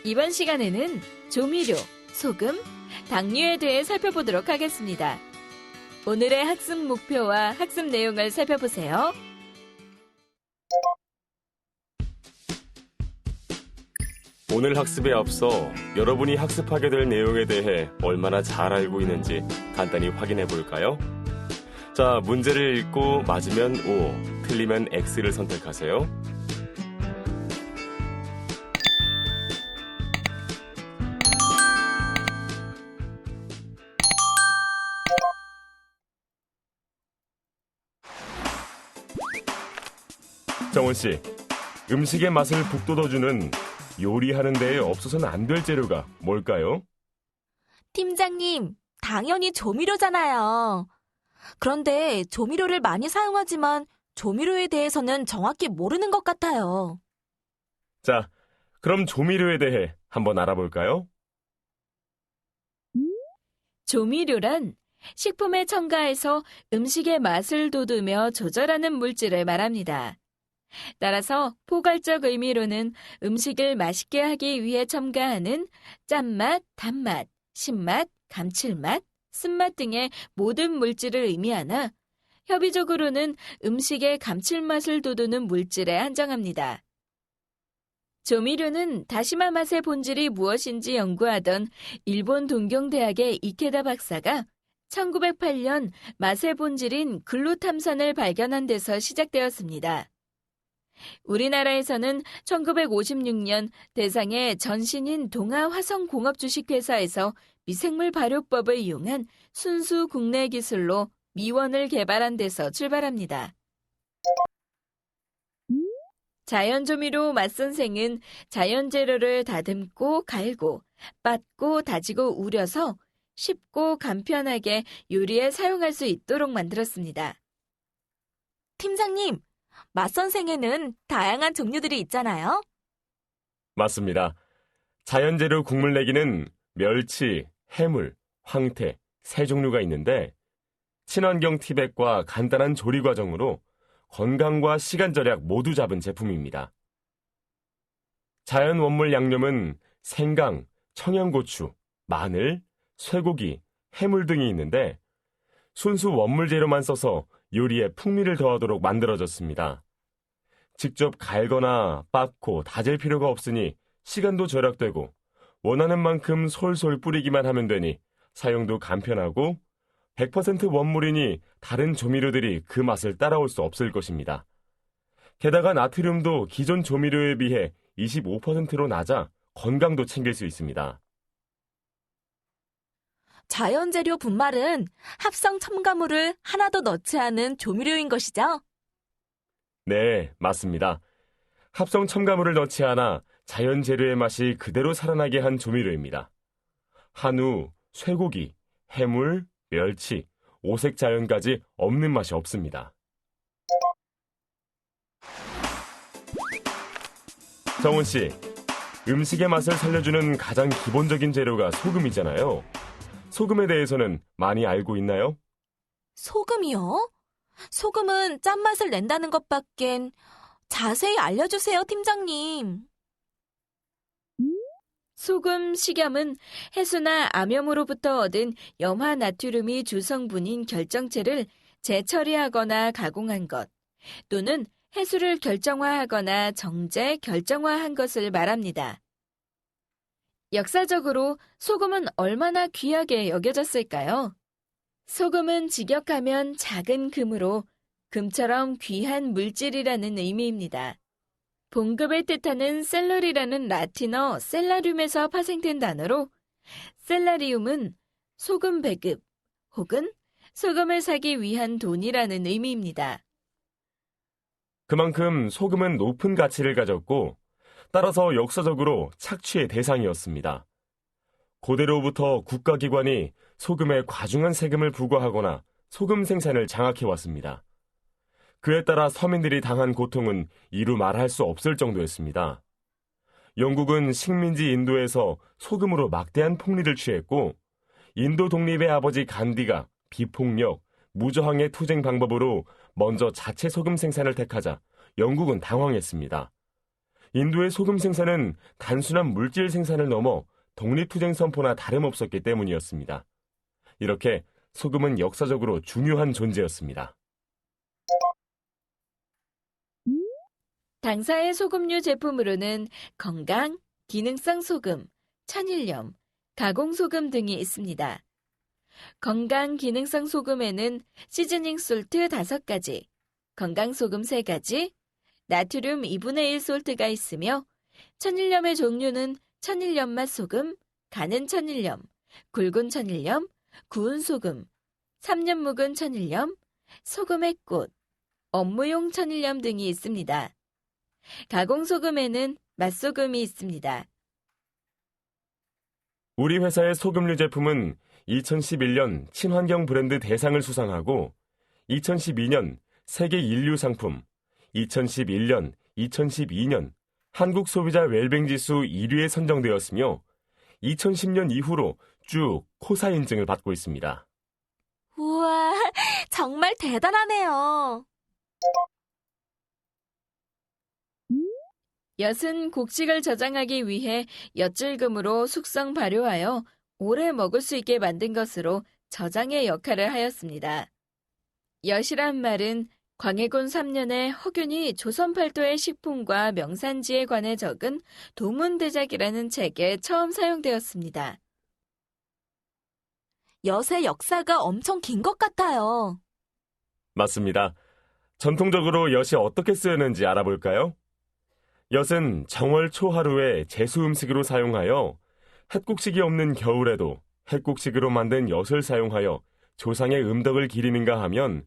이번 시간에는 조미료, 소금, 당류에 대해 살펴보도록 하겠습니다. 오늘의 학습 목표와 학습 내용을 살펴보세요. 오늘 학습에 앞서 여러분이 학습하게 될 내용에 대해 얼마나 잘 알고 있는지 간단히 확인해 볼까요? 자, 문제를 읽고 맞으면 O, 틀리면 X를 선택하세요. 정원 씨, 음식의 맛을 북돋워주는 요리하는 데에 없어서는 안 될 재료가 뭘까요? 팀장님, 당연히 조미료잖아요. 그런데 조미료를 많이 사용하지만 조미료에 대해서는 정확히 모르는 것 같아요. 자, 그럼 조미료에 대해 한번 알아볼까요? 조미료란 식품에 첨가해서 음식의 맛을 돋우며 조절하는 물질을 말합니다. 따라서 포괄적 의미로는 음식을 맛있게 하기 위해 첨가하는 짠맛, 단맛, 신맛, 감칠맛, 쓴맛 등의 모든 물질을 의미하나 협의적으로는 음식의 감칠맛을 돋우는 물질에 한정합니다. 조미료는 다시마 맛의 본질이 무엇인지 연구하던 일본 동경대학의 이케다 박사가 1908년 맛의 본질인 글루탐산을 발견한 데서 시작되었습니다. 우리나라에서는 1956년 대상의 전신인 동아화성공업주식회사에서 미생물 발효법을 이용한 순수 국내 기술로 미원을 개발한 데서 출발합니다. 자연조미료 맛선생은 자연재료를 다듬고 갈고 빻고 다지고 우려서 쉽고 간편하게 요리에 사용할 수 있도록 만들었습니다. 팀장님, 맛선생에는 다양한 종류들이 있잖아요. 맞습니다. 자연재료 국물 내기는 멸치, 해물, 황태, 세 종류가 있는데 친환경 티백과 간단한 조리 과정으로 건강과 시간 절약 모두 잡은 제품입니다. 자연 원물 양념은 생강, 청양고추, 마늘, 쇠고기, 해물 등이 있는데 순수 원물 재료만 써서 요리에 풍미를 더하도록 만들어졌습니다. 직접 갈거나 빻고 다질 필요가 없으니 시간도 절약되고 원하는 만큼 솔솔 뿌리기만 하면 되니 사용도 간편하고 100% 원물이니 다른 조미료들이 그 맛을 따라올 수 없을 것입니다. 게다가 나트륨도 기존 조미료에 비해 25%로 낮아 건강도 챙길 수 있습니다. 자연재료 분말은 합성 첨가물을 하나도 넣지 않은 조미료인 것이죠? 네, 맞습니다. 합성 첨가물을 넣지 않아 자연 재료의 맛이 그대로 살아나게 한 조미료입니다. 한우, 쇠고기, 해물, 멸치, 오색 자연까지 없는 맛이 없습니다. 정훈 씨, 음식의 맛을 살려주는 가장 기본적인 재료가 소금이잖아요. 소금에 대해서는 많이 알고 있나요? 소금이요? 소금은 짠맛을 낸다는 것밖엔 자세히 알려주세요, 팀장님. 소금, 식염은 해수나 암염으로부터 얻은 염화 나트륨이 주성분인 결정체를 재처리하거나 가공한 것, 또는 해수를 결정화하거나 정제, 결정화한 것을 말합니다. 역사적으로 소금은 얼마나 귀하게 여겨졌을까요? 소금은 직역하면 작은 금으로 금처럼 귀한 물질이라는 의미입니다. 봉급을 뜻하는 셀러리라는 라틴어 셀라륨에서 파생된 단어로 셀라리움은 소금 배급 혹은 소금을 사기 위한 돈이라는 의미입니다. 그만큼 소금은 높은 가치를 가졌고 따라서 역사적으로 착취의 대상이었습니다. 고대로부터 국가기관이 소금에 과중한 세금을 부과하거나 소금 생산을 장악해왔습니다. 그에 따라 서민들이 당한 고통은 이루 말할 수 없을 정도였습니다. 영국은 식민지 인도에서 소금으로 막대한 폭리를 취했고 인도 독립의 아버지 간디가 비폭력, 무저항의 투쟁 방법으로 먼저 자체 소금 생산을 택하자 영국은 당황했습니다. 인도의 소금 생산은 단순한 물질 생산을 넘어 독립투쟁 선포나 다름없었기 때문이었습니다. 이렇게 소금은 역사적으로 중요한 존재였습니다. 당사의 소금류 제품으로는 건강, 기능성 소금, 천일염, 가공소금 등이 있습니다. 건강 기능성 소금에는 시즈닝 솔트 5가지, 건강소금 3가지, 나트륨 2분의 1 솔트가 있으며 천일염의 종류는 천일염맛 소금, 가는 천일염, 굵은 천일염, 구운 소금, 3년 묵은 천일염, 소금의 꽃, 업무용 천일염 등이 있습니다. 가공소금에는 맛소금이 있습니다. 우리 회사의 소금류 제품은 2011년 친환경 브랜드 대상을 수상하고 2012년 세계 인류 상품, 2011년, 2012년 한국 소비자 웰빙 지수 1위에 선정되었으며 2010년 이후로 쭉 코사 인증을 받고 있습니다. 우와, 정말 대단하네요. 엿은 곡식을 저장하기 위해 엿질금으로 숙성 발효하여 오래 먹을 수 있게 만든 것으로 저장의 역할을 하였습니다. 엿이란 말은 광해군 3년에 허균이 조선 팔도의 식품과 명산지에 관해 적은 도문대작이라는 책에 처음 사용되었습니다. 엿의 역사가 엄청 긴 것 같아요. 맞습니다. 전통적으로 엿이 어떻게 쓰였는지 알아볼까요? 엿은 정월 초하루에 제수 음식으로 사용하여 햇국식이 없는 겨울에도 햇국식으로 만든 엿을 사용하여 조상의 음덕을 기리는가 하면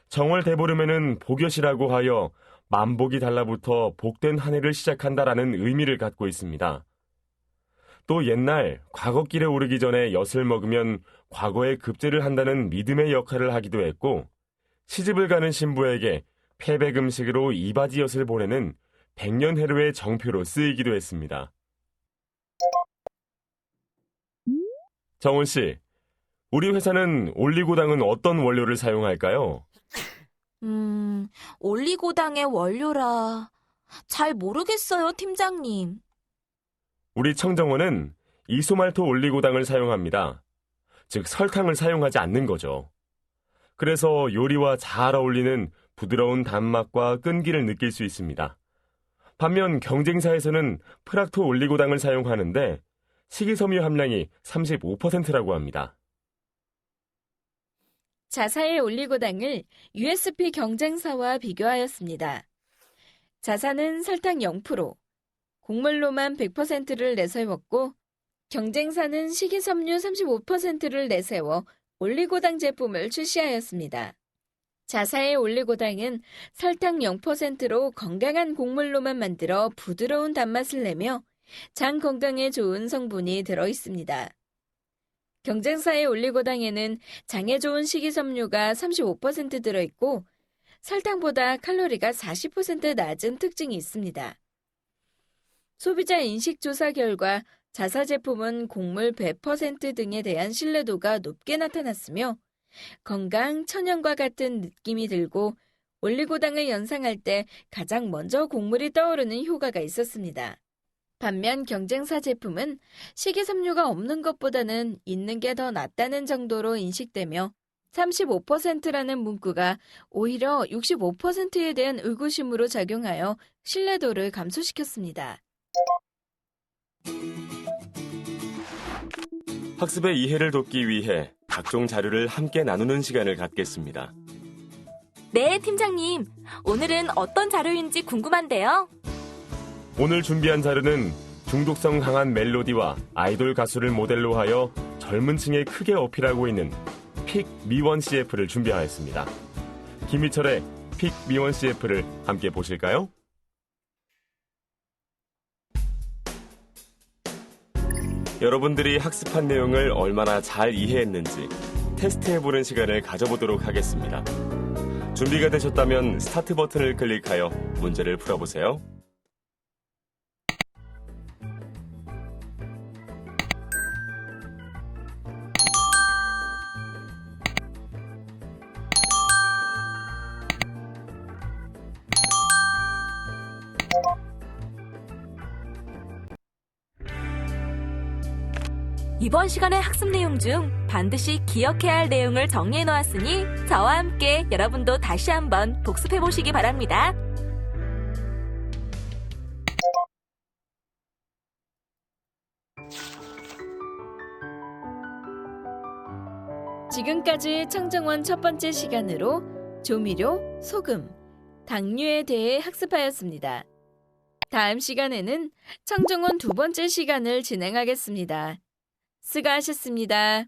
정월 대보름에는 복엿이라고 하여 만복이 달라붙어 복된 한 해를 시작한다라는 의미를 갖고 있습니다. 또 옛날 과거길에 오르기 전에 엿을 먹으면 과거에 급제를 한다는 믿음의 역할을 하기도 했고 시집을 가는 신부에게 패백 음식으로 이바지 엿을 보내는 백년해로의 정표로 쓰이기도 했습니다. 정훈 씨, 우리 회사는 올리고당은 어떤 원료를 사용할까요? 올리고당의 원료라. 잘 모르겠어요, 팀장님. 우리 청정원은 이소말토 올리고당을 사용합니다. 즉 설탕을 사용하지 않는 거죠. 그래서 요리와 잘 어울리는 부드러운 단맛과 끈기를 느낄 수 있습니다. 반면 경쟁사에서는 프락토 올리고당을 사용하는데 식이섬유 함량이 35%라고 합니다. 자사의 올리고당을 USP 경쟁사와 비교하였습니다. 자사는 설탕 0%, 곡물로만 100%를 내세웠고 경쟁사는 식이섬유 35%를 내세워 올리고당 제품을 출시하였습니다. 자사의 올리고당은 설탕 0%로 건강한 곡물로만 만들어 부드러운 단맛을 내며 장 건강에 좋은 성분이 들어있습니다. 경쟁사의 올리고당에는 장에 좋은 식이섬유가 35% 들어있고 설탕보다 칼로리가 40% 낮은 특징이 있습니다. 소비자 인식조사 결과 자사 제품은 곡물 100% 등에 대한 신뢰도가 높게 나타났으며 건강, 천연과 같은 느낌이 들고 올리고당을 연상할 때 가장 먼저 곡물이 떠오르는 효과가 있었습니다. 반면 경쟁사 제품은 식이섬유가 없는 것보다는 있는 게 더 낫다는 정도로 인식되며 35%라는 문구가 오히려 65%에 대한 의구심으로 작용하여 신뢰도를 감소시켰습니다. 학습의 이해를 돕기 위해 각종 자료를 함께 나누는 시간을 갖겠습니다. 네, 팀장님. 오늘은 어떤 자료인지 궁금한데요. 오늘 준비한 자료는 중독성 강한 멜로디와 아이돌 가수를 모델로 하여 젊은 층에 크게 어필하고 있는 픽 미원 CF를 준비하였습니다. 김희철의 픽 미원 CF를 함께 보실까요? 여러분들이 학습한 내용을 얼마나 잘 이해했는지 테스트해보는 시간을 가져보도록 하겠습니다. 준비가 되셨다면 스타트 버튼을 클릭하여 문제를 풀어보세요. 이번 시간의 학습 내용 중 반드시 기억해야 할 내용을 정리해 놓았으니 저와 함께 여러분도 다시 한번 복습해 보시기 바랍니다. 지금까지 청정원 첫 번째 시간으로 조미료, 소금, 당류에 대해 학습하였습니다. 다음 시간에는 청정원 두 번째 시간을 진행하겠습니다. 수고하셨습니다.